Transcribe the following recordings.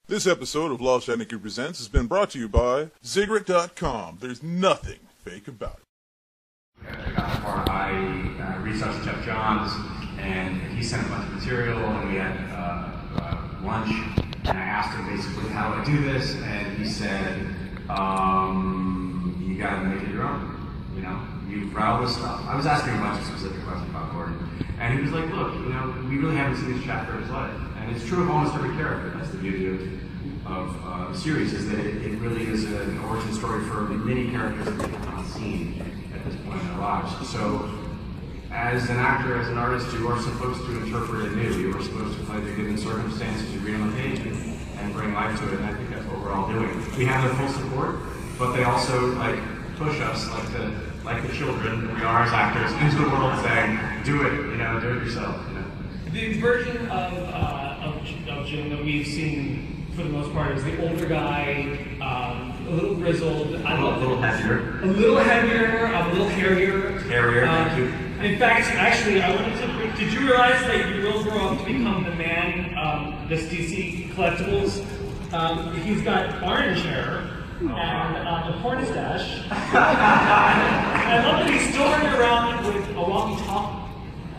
This episode of Lost Anarchy Presents has been brought to you by Ziggurat.com. There's nothing fake about it. I reached out to Jeff Johns, and he sent a bunch of material, and we had lunch, and I asked him basically, how do I do this? And he said, you gotta make it your own, you know? You write all this stuff. I was asking a bunch of specific questions about Cory, and he was like, look, you know, we really haven't seen this chapter of his life. And it's true of almost every character. That's the beauty of the series, is that it really is an origin story for many characters that we have not seen at this point in their lives. So, as an actor, as an artist, you are supposed to interpret it new. You are supposed to play the given circumstances you read on the page and bring life to it. And I think that's what we're all doing. We have their full support, but they also push us like the children that we are as actors into the world, saying, "Do it, you know, do it yourself." You know? The version of Jim that we've seen for the most part is the older guy, a little grizzled, a little heavier, a little hairier. Thank you. In fact, actually, I wanted to. Did you realize that you will grow up to become the man? This DC Collectibles. He's got orange hair and a porn stash. I love that he's still running around with a walkie-talkie.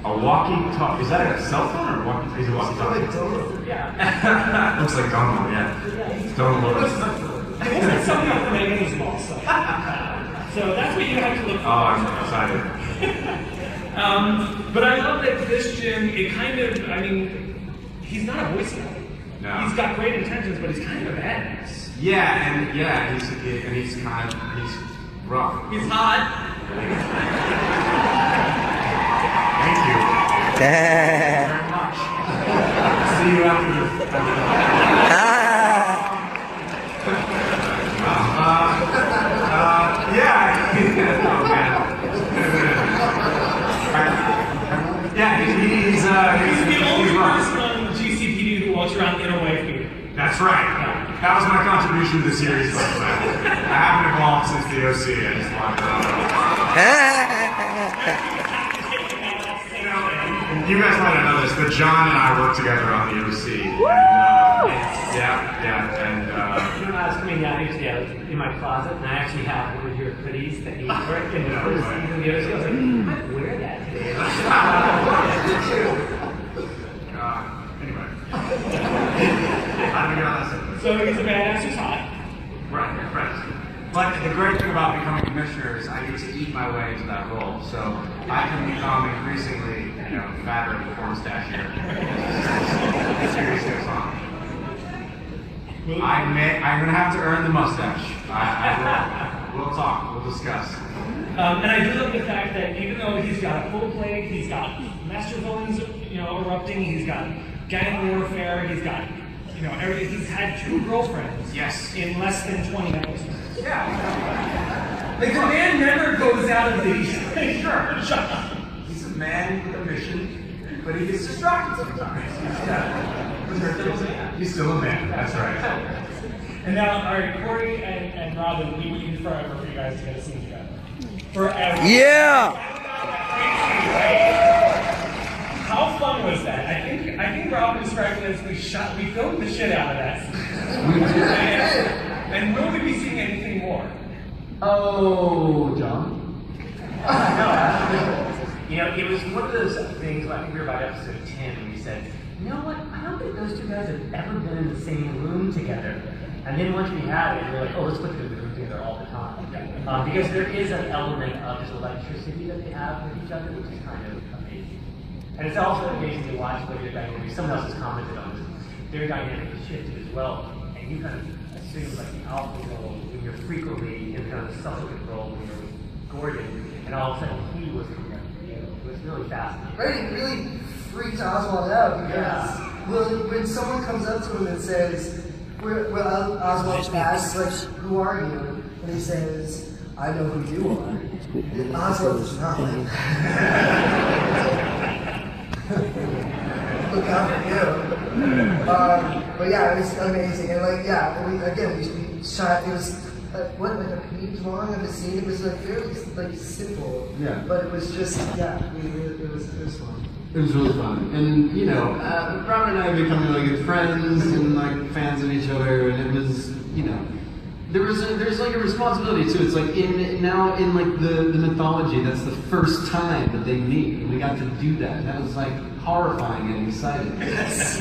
A walkie-talkie. Is that a cell phone or a walkie-talkie? Is it a walkie-talkie? Yeah. Looks like Donald, yeah. Donald looks. It looks like something off the Megan's ball. So that's what you have to look for. Oh, I'm excited. But I love that this Jim, it kind of, I mean, he's not a voice guy. No. He's got great intentions, but he's kind of a badass. Yeah, he's rough. He's hot. Thank you. Very much. See you after this. He's the only person on GCPD who walks around in a wife beater. That's right. That was my contribution to the series. I haven't evolved since the OC. I just walked around. You guys might not know this, but John and I worked together on the OC. And you know, I was coming down here today, I was in my closet, and I actually have one of your hoodies that you wear in the first season of the OC. I was like, I might wear that today. Anyway. How do we get on that subject? So he's a badass who's hot. Right. But the great thing about becoming commissioner is I get to eat my way into that role. So I can become increasingly, fatter in the porn stash here. The series goes on. I'm going to have to earn the mustache. We'll talk. We'll discuss. And I do love the fact that even though he's got a full plate, he's got master villains, erupting, he's got gang warfare, he's got, he's had 2 girlfriends. Yes. In less than 20 episodes. Yeah. Like, the man never goes out of the Sure. He's a man with a mission, but he gets distracted sometimes. He's still a man. That's right. And now, all right, Cory and Robin, we waited forever for you guys to get a scene together. Forever. Yeah. How fun was that? I think Robin described it as we filmed the shit out of that scene. And will we be seeing anything more? Oh, John? No, actually, it was one of those things, I think we were about episode 10, and we said, you know what, I don't think those 2 guys have ever been in the same room together. And then once we had it, we were like, oh, let's put them in the room together all the time. Because there is an element of this electricity that they have with each other, which is kind of amazing. And it's also amazing to watch what their dynamic, someone else has commented on this, their dynamic has shifted as well. And you kind of assume like the alpha role when you're frequently in kind of the subsequent role when you're with Gordon, and all of a sudden he was coming up to you. It was really fascinating. Right, it really freaked Oswald out because when someone comes up to him and says, Oswald asks, like, who are you? And he says, I know who you are. Oswald is not like look out for you. But yeah, it was amazing. And we shot, it was like a page long of a scene. It was like fairly simple. Yeah. But it was just, it was fun. It was really fun. And, you know, Robert and I become really good friends and, like, fans of each other, and it was, you know, there's like a responsibility too. It's like in like the mythology, that's the first time that they meet, and we got to do that. That was like horrifying and exciting. Yes.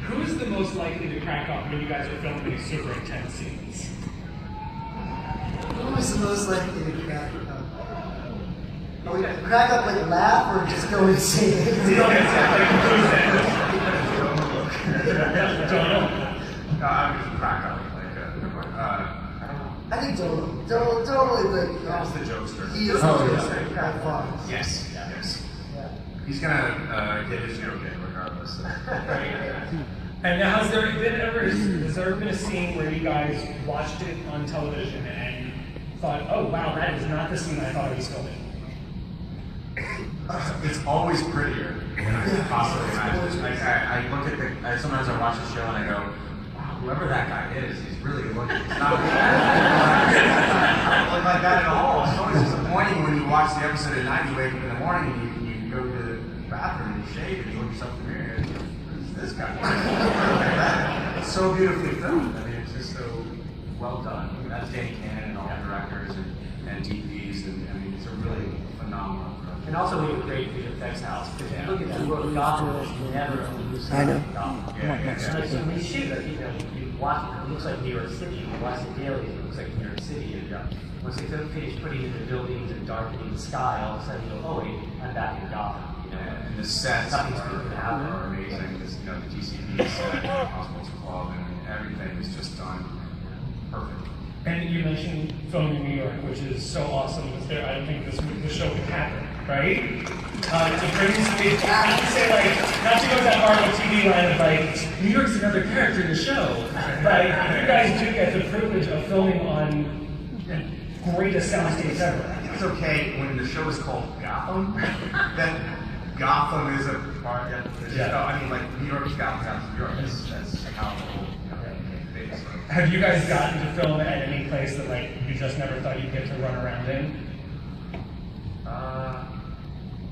Who is the most likely to crack up when you guys are filming these super intense scenes? Who was the most likely to crack up? Are we crack up like laugh or just go insane? I would just crack up I think Donald like That's the jokester. he is the jokester by far. Yes. Yeah. He's gonna get his joke in regardless. And has there been a scene where you guys watched it on television and thought, oh wow, that is not the scene I thought I was filming? It's always prettier than I could possibly imagine. Like I look at sometimes I watch the show and I go, wow, whoever that guy is, he's really good looking. It's not I don't look like that at all. It's always disappointing when you watch the episode at night, you wake up in the morning and you go to the bathroom and you shave and you look yourself in the mirror and you go, who's this guy? It's so beautifully filmed. I mean, it's just so well done. I mean, that's Danny Cannon and all the directors and DPs, and I mean, it's a really phenomenal production. And also we have a great visual effects house. Because if you look at the world Gotham, you never lose I know. Gotham. Yeah. So when we shoot it, you know, you watch it, it looks like New York City. You watch it daily, it looks like New York City. And once they finish putting in the buildings and darkening the sky, all of a sudden you go, oh wait, I'm back in Gotham. You know, And the sets Something's are going to happen. amazing. This, you know, the GCP set, the Hospitals Club, and everything is just done perfect. And you mentioned filming in New York, which is so awesome. I don't think this show could happen, right? It brings me, not to say like, not to go to that Marvel TV line of like, New York's another character in the show, but you guys do get the privilege of filming on the greatest soundstage ever. It's okay when the show is called Gotham, that Gotham is a part of the show. I mean, like, New York is Gotham, New York. That's how the whole thing is. Have you guys gotten to film at any place that like you just never thought you'd get to run around in?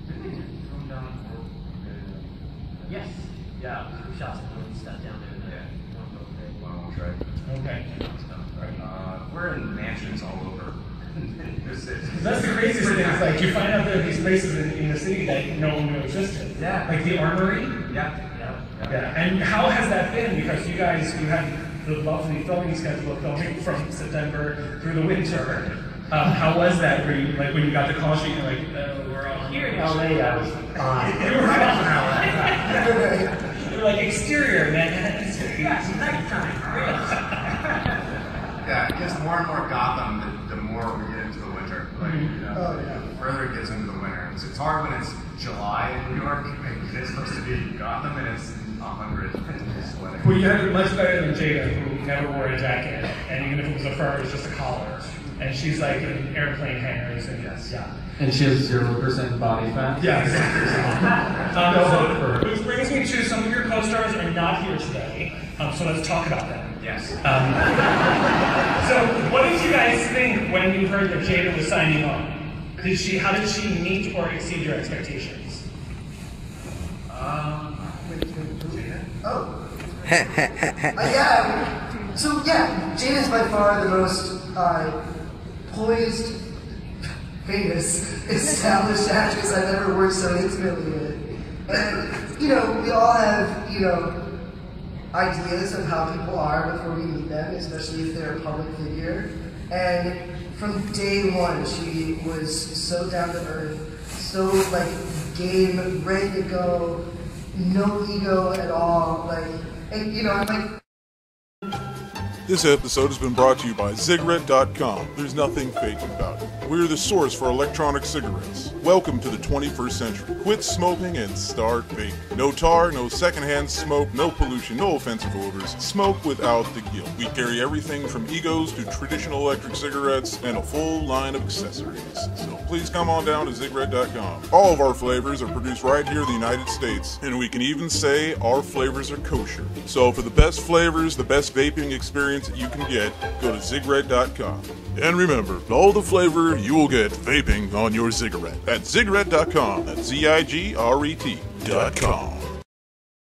Didn't they film down in yes. Yeah, we shot some really stuff down there. Yeah. One right. Okay. We're in mansions all over. That's the craziest thing. Is like you find out there are these places in the city that no one knew existed. Yeah. Like the Armory. Yeah. And how has that been? Because you had the lovely filming schedule of filming from September through the winter. How was that? Were you, like when you got the call sheet, you're like, we're all Here in LA, I was fine. You were fine. You're like exterior, man. Yeah, it's nighttime. Yeah, it gets more and more Gotham the more we get into the winter. Like, you know, the further it gets into the winter. It's hard when it's July in New York and it's supposed to be Gotham and it's 100 and sweating. Well, you had it much better than Jada, who never wore a jacket, and even if it was a fur, it was just a collar. And she's like in airplane hangers and And she has 0% body fat. Yeah, exactly. Which brings me to some of your co-stars are not here today, so let's talk about them. Yes. So, what did you guys think when you heard that Jada was signing on? How did she meet or exceed your expectations? Yeah. So yeah, Jada's by far the most poised, famous, established actress I've ever worked so intimately with. And you know, we all have ideas of how people are before we meet them, especially if they're a public figure. And from day one, she was so down to earth, so like game, ready to go, no ego at all. Like, and you know, I'm like. This episode has been brought to you by Cigarette.com. There's nothing fake about it. We're the source for electronic cigarettes. Welcome to the 21st century. Quit smoking and start vaping. No tar, no secondhand smoke, no pollution, no offensive odors. Smoke without the guilt. We carry everything from egos to traditional electric cigarettes and a full line of accessories. So please come on down to Cigarette.com. All of our flavors are produced right here in the United States, and we can even say our flavors are kosher. So for the best flavors, the best vaping experience, experience that you can get, go to zigret.com. And remember, all the flavor you will get vaping on your cigarette at zigret.com. That's zigret.com.